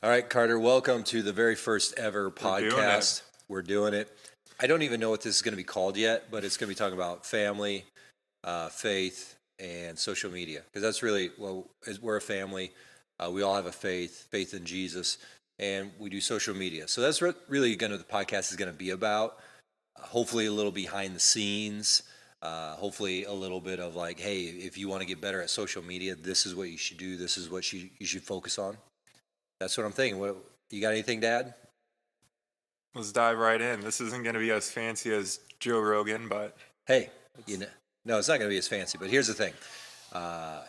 All right, Carter, welcome to the very first ever podcast. We're doing it. I don't even know what this is going to be called yet, but it's going to be talking about family, faith, and social media. Because that's really, we're a family. We all have a faith in Jesus, and we do social media. So that's really the podcast is going to be about. Hopefully a little behind the scenes. Hopefully a little bit of like, hey, if you want to get better at social media, this is what you should do. This is what you should focus on. That's what I'm thinking. What you got anything to add? Let's dive right in. This isn't going to be as fancy as Joe Rogan, but Hey, no, it's not going to be as fancy. But here's the thing: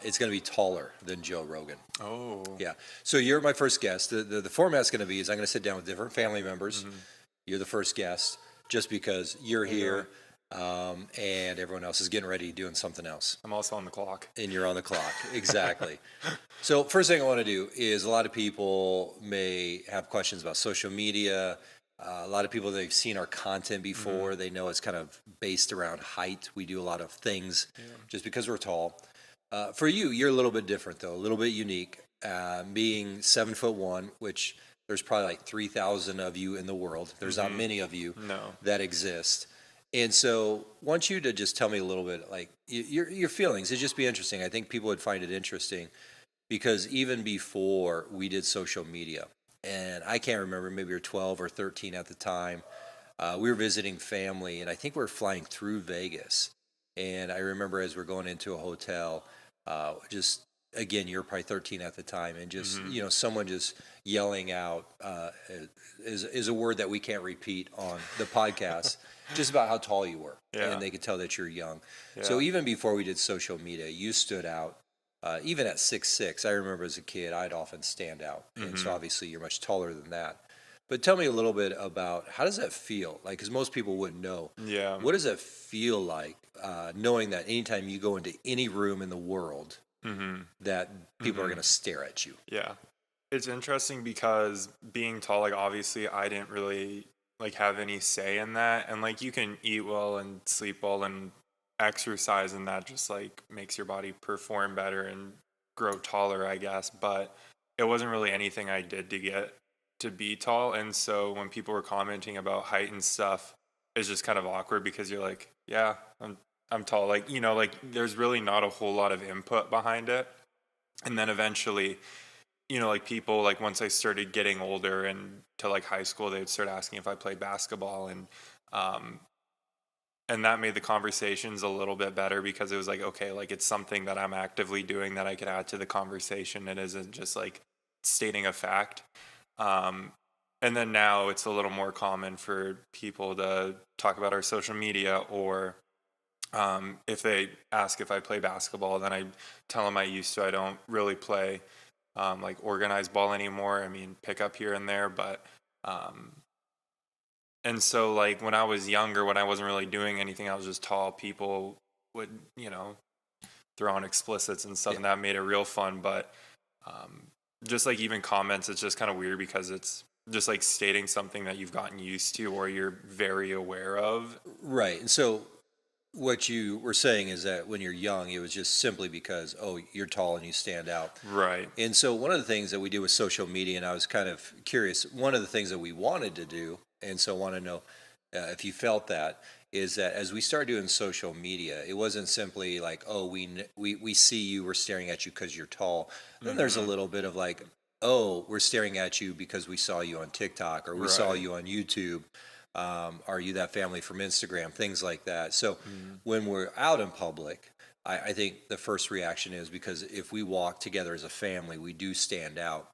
it's going to be taller than Joe Rogan. Oh, Yeah. So you're my first guest. The format's going to be is I'm going to sit down with different family members. Mm-hmm. You're the first guest, just because you're here, and everyone else is getting ready doing something else. I'm also on the clock. And you're on the clock. Exactly. So first thing I want to do is a lot of people may have questions about social media. A lot of people, they've seen our content before. They know it's kind of based around height. We do a lot of things just because we're tall. For you, you're a little bit different, though, a little bit unique. Being 7'1", which there's probably like 3,000 of you in the world. There's not many of you that exist. And so I want you to just tell me a little bit, like, your feelings. It'd just be interesting. I think people would find it interesting because even before we did social media, and I can't remember, maybe you're 12 or 13 at the time, we were visiting family, and I think we were flying through Vegas. And I remember as we're going into a hotel, just, again, you're probably 13 at the time, and just, someone just yelling out is a word that we can't repeat on the podcast. Just about how tall you were, and they could tell that you're young. Yeah. So even before we did social media, you stood out. Even at 6'6", I remember as a kid, I'd often stand out. And so obviously you're much taller than that. But tell me a little bit about how does that feel? Like, because most people wouldn't know. Yeah. What does that feel like, knowing that anytime you go into any room in the world, that people are going to stare at you? Yeah. It's interesting because being tall, like, obviously I didn't really have any say in that, and you can eat well and sleep well and exercise, and that just makes your body perform better and grow taller, I guess. But it wasn't really anything I did to get to be tall. And so when people were commenting about height and stuff, it's just kind of awkward because you're like, yeah, I'm tall, there's really not a whole lot of input behind it. And then eventually, people, once I started getting older and to high school, they'd start asking if I played basketball, and that made the conversations a little bit better because it was okay, it's something that I'm actively doing that I could add to the conversation. It isn't just stating a fact. And then now it's a little more common for people to talk about our social media, or if they ask if I play basketball, then I tell them I used to. I don't really play organized ball anymore. I mean, pick up here and there, but and so when I was younger, when I wasn't really doing anything, I was just tall, people would throw on explicits and stuff, and that made it real fun. But just even comments, it's just kind of weird because it's just stating something that you've gotten used to or you're very aware of. Right. And so what you were saying is that when you're young, it was just simply because, you're tall and you stand out. Right. And so one of the things that we do with social media, and I was kind of curious, one of the things that we wanted to do, and so I want to know if you felt that, is that as we started doing social media, it wasn't simply we see you, we're staring at you because you're tall. Then there's a little bit of we're staring at you because we saw you on TikTok, or we saw you on YouTube. Are you that family from Instagram? Things like that. So when we're out in public, I think the first reaction is because if we walk together as a family, we do stand out.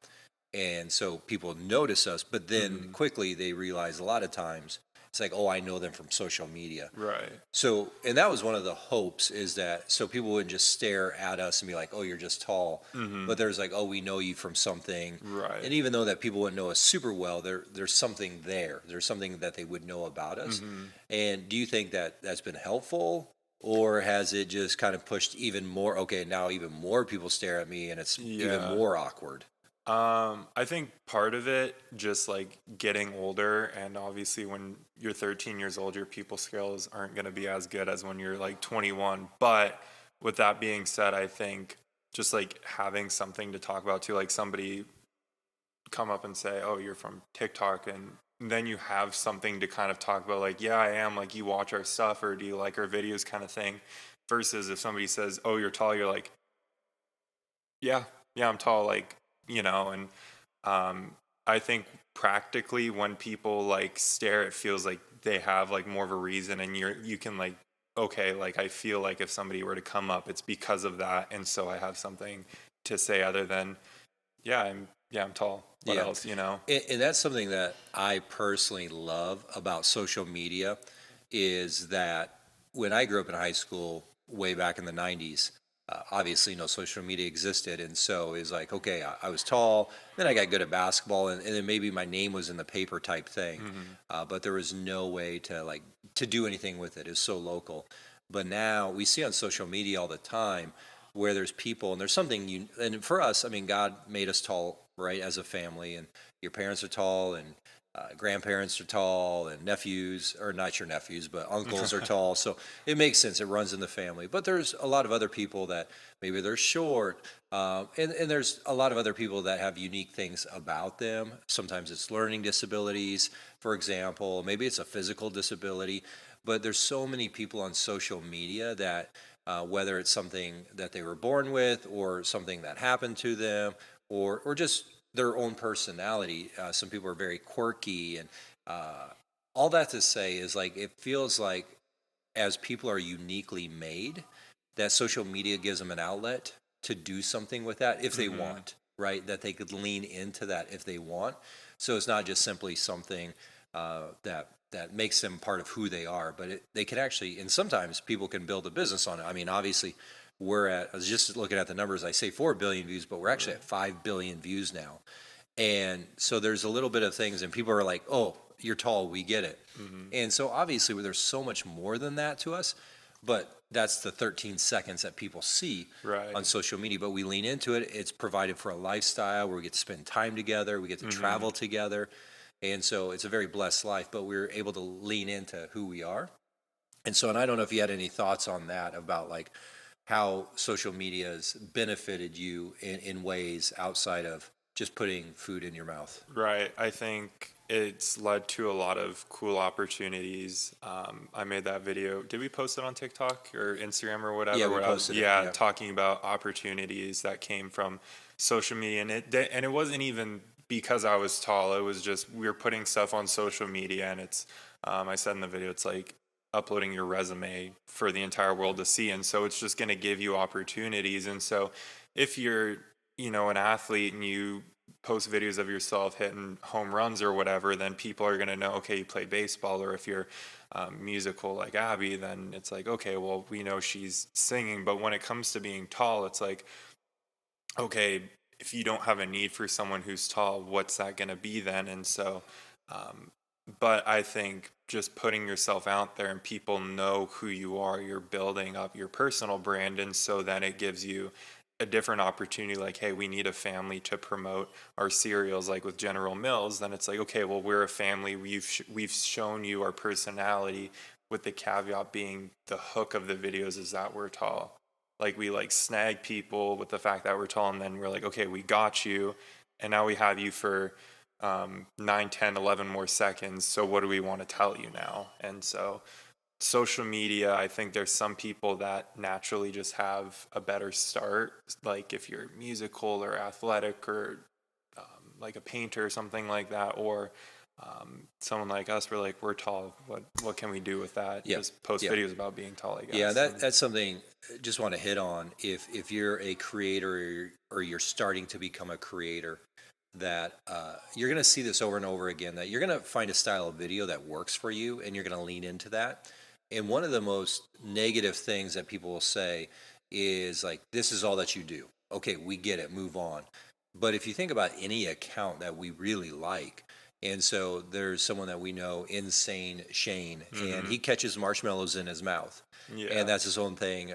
And so people notice us, but then quickly they realize a lot of times it's I know them from social media. Right. So, and that was one of the hopes, is that so people wouldn't just stare at us and be like, you're just tall. But there's we know you from something. Right. And even though that people wouldn't know us super well, there's something there. There's something that they would know about us. And do you think that that's been helpful? Or has it just kind of pushed even more, now even more people stare at me and it's even more awkward? I think part of it just getting older, and obviously when you're 13 years old, your people skills aren't going to be as good as when you're 21. But with that being said, I think just having something to talk about too, somebody come up and say, oh, you're from TikTok, and then you have something to kind of talk about, like, yeah, I am, like, you watch our stuff, or do you like our videos, kind of thing. Versus if somebody says, oh, you're tall, you're like, yeah, yeah, I'm tall, like, and I think practically when people like stare, it feels like they have like more of a reason, and you can like, okay, like I feel like if somebody were to come up, it's because of that, and so I have something to say other than, yeah, I'm tall. What Yeah. else, And that's something that I personally love about social media is that when I grew up in high school way back in the 90s, obviously no social media existed. And so it was like, okay, I was tall, then I got good at basketball, and then maybe my name was in the paper type thing. But there was no way to do anything with it. It was so local. But now we see on social media all the time where there's people and there's something and for us, I mean, God made us tall, right, as a family, and your parents are tall, and grandparents are tall, and nephews, or not your nephews, but uncles are tall. So it makes sense. It runs in the family. But there's a lot of other people that maybe they're short, and there's a lot of other people that have unique things about them. Sometimes it's learning disabilities, for example. Maybe it's a physical disability. But there's so many people on social media that whether it's something that they were born with or something that happened to them or just their own personality. Some people are very quirky, and all that to say is like it feels like as people are uniquely made, that social media gives them an outlet to do something with that if they want, right? That they could lean into that if they want. So it's not just simply something that makes them part of who they are, but they can actually, and sometimes people can build a business on it. I mean, obviously, I was just looking at the numbers, I say 4 billion views, but we're actually at 5 billion views now. And so there's a little bit of things, and people are like, oh, you're tall, we get it. And so obviously, there's so much more than that to us, but that's the 13 seconds that people see Right. on social media. But we lean into it. It's provided for a lifestyle where we get to spend time together, we get to travel together. And so it's a very blessed life, but we're able to lean into who we are. And so, and I don't know if you had any thoughts on that about like how social media has benefited you in ways outside of just putting food in your mouth. Right. I think it's led to a lot of cool opportunities. I made that video. Did we post it on TikTok or Instagram or whatever? Yeah, we where posted it, yeah, yeah. talking about opportunities that came from social media, and it wasn't even because I was tall. It was just we were putting stuff on social media, and it's I said in the video, it's like uploading your resume for the entire world to see, and so it's just going to give you opportunities. And so if you're an athlete and you post videos of yourself hitting home runs or whatever, then people are going to know, okay, you played baseball. Or if you're musical like Abby, then it's like, okay, well, we know she's singing. But when it comes to being tall, it's like, okay, if you don't have a need for someone who's tall, what's that going to be then? And so, but I think just putting yourself out there and people know who you are, you're building up your personal brand. And so then it gives you a different opportunity, like, hey, we need a family to promote our cereals, like with General Mills. Then it's like, okay, well, we're a family. We've shown you our personality, with the caveat being the hook of the videos is that we're tall. Like we like snag people with the fact that we're tall, and then we're like, okay, we got you, and now we have you for 9, 10, 11 more seconds. So what do we want to tell you now? And so social media, I think there's some people that naturally just have a better start. Like if you're musical or athletic or like a painter or something like that, or someone like us, we're tall. What can we do with that? Yeah. Just post Yeah. videos about being tall, I guess. Yeah, that's something I just want to hit on. If you're a creator or you're starting to become a creator, that you're going to see this over and over again, that you're going to find a style of video that works for you, and you're going to lean into that. And one of the most negative things that people will say is like, this is all that you do. Okay, we get it, move on. But if you think about any account that we really like, and so there's someone that we know, Insane Shane, and he catches marshmallows in his mouth. Yeah. And that's his own thing.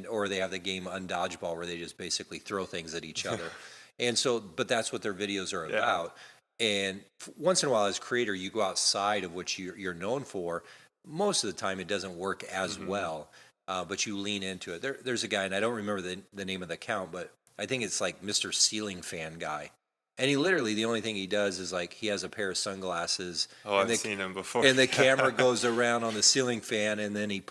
Or they have the game Undodgeball where they just basically throw things at each other. And so, but that's what their videos are Yeah. about. And once in a while, as a creator, you go outside of what you're known for. Most of the time, it doesn't work as well, but you lean into it. There's a guy, and I don't remember the name of the account, but I think it's like Mr. Ceiling Fan Guy. And he literally, the only thing he does is like he has a pair of sunglasses. Oh, and I've seen him before. And the camera goes around on the ceiling fan, and then he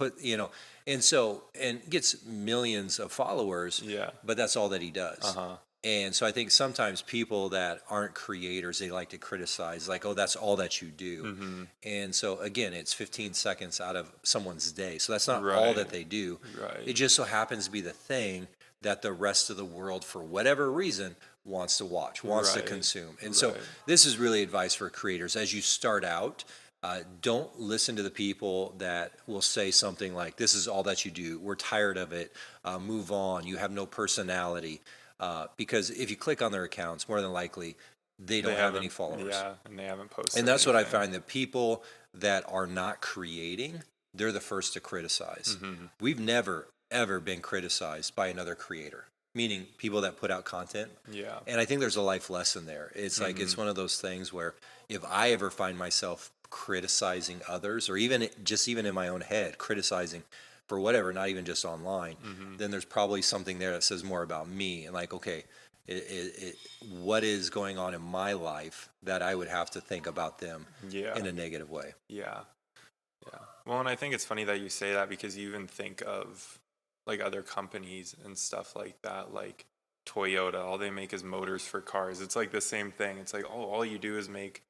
and gets millions of followers. Yeah. But that's all that he does. Uh-huh. And so I think sometimes people that aren't creators, they like to criticize, like, oh, that's all that you do. Mm-hmm. And so again, it's 15 seconds out of someone's day. So that's not all Right. that they do. Right. It just so happens to be the thing that the rest of the world, for whatever reason, wants to watch, wants to Right. consume. And so Right. this is really advice for creators. As you start out, don't listen to the people that will say something like, this is all that you do. We're tired of it. Move on. You have no personality. Because if you click on their accounts, more than likely, they don't have any haven't- followers. Yeah, and they haven't posted. And that's what I anything. find. The people that are not creating, they're the first to criticize. Mm-hmm. We've never, ever been criticized by another creator, meaning people that put out content. Yeah. And I think there's a life lesson there. It's like, it's one of those things where if I ever find myself criticizing others, or even in my own head, criticizing for whatever, not even just online, then there's probably something there that says more about me. And like, okay, what is going on in my life that I would have to think about them Yeah. in a negative way? Yeah. Yeah. Well, and I think it's funny that you say that because you even think of like other companies and stuff like that, like Toyota, all they make is motors for cars. It's like the same thing. It's like, oh, all you do is make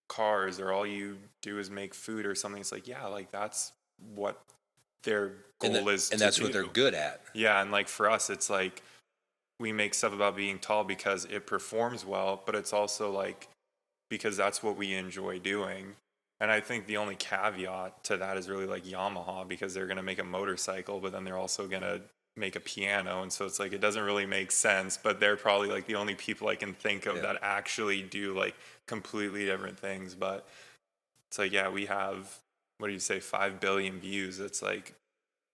cars, or all you do is make food or something. It's like, yeah, like that's what their goal is. And to that's what do. they're good at. Yeah. And like for us, it's like we make stuff about being tall because it performs well, but it's also like because that's what we enjoy doing. And I think the only caveat to that is really like Yamaha, because they're going to make a motorcycle, but then they're also going to make a piano. And so it's like, it doesn't really make sense, but they're probably like the only people I can think of that actually do like completely different things. But it's like, yeah, we have, what do you say, 5 billion views. It's like,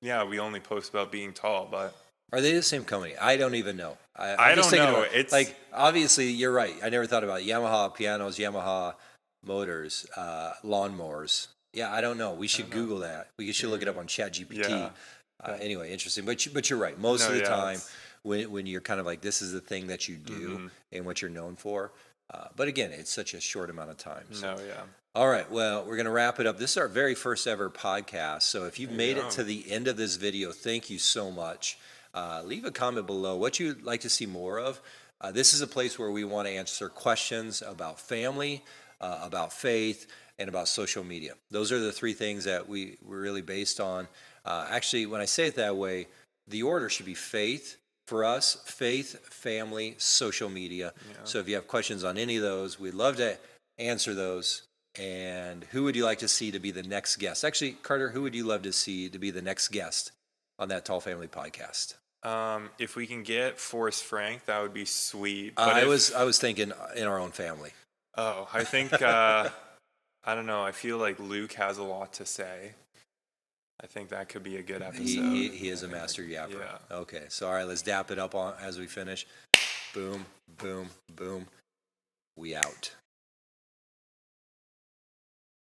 yeah, we only post about being tall, but Are they the same company? I don't even know. I I'm just don't thinking know. about- It's- like, obviously, you're right. I never thought about Yamaha pianos, Yamaha motors, lawnmowers. Yeah, I don't know. We should Google that. We should look it up on ChatGPT. Yeah. Anyway, interesting. But you're right. Most No, of the yeah, time, it's- when you're kind of like, this is the thing that you do and what you're known for. But again, it's such a short amount of time. So. no, yeah. All right, well, we're going to wrap it up. This is our very first ever podcast. So if you've made go. it to the end of this video, thank you so much. Leave a comment below what you'd like to see more of. This is a place where we want to answer questions about family, about faith, and about social media. Those are the three things that we're really based on. Actually, when I say it that way, the order should be faith. For us, faith, family, social media. Yeah. So if you have questions on any of those, we'd love to answer those. And who would you like to see to be the next guest? Actually, Carter, who would you love to see to be the next guest on that Tall Family podcast? If we can get Forrest Frank, that would be sweet. I was thinking in our own family. Oh, I think I don't know. I feel like Luke has a lot to say. I think that could be a good episode. He is a master yapper. Yeah. Okay, so all right, let's dap it up as we finish. Boom, boom, boom. We out.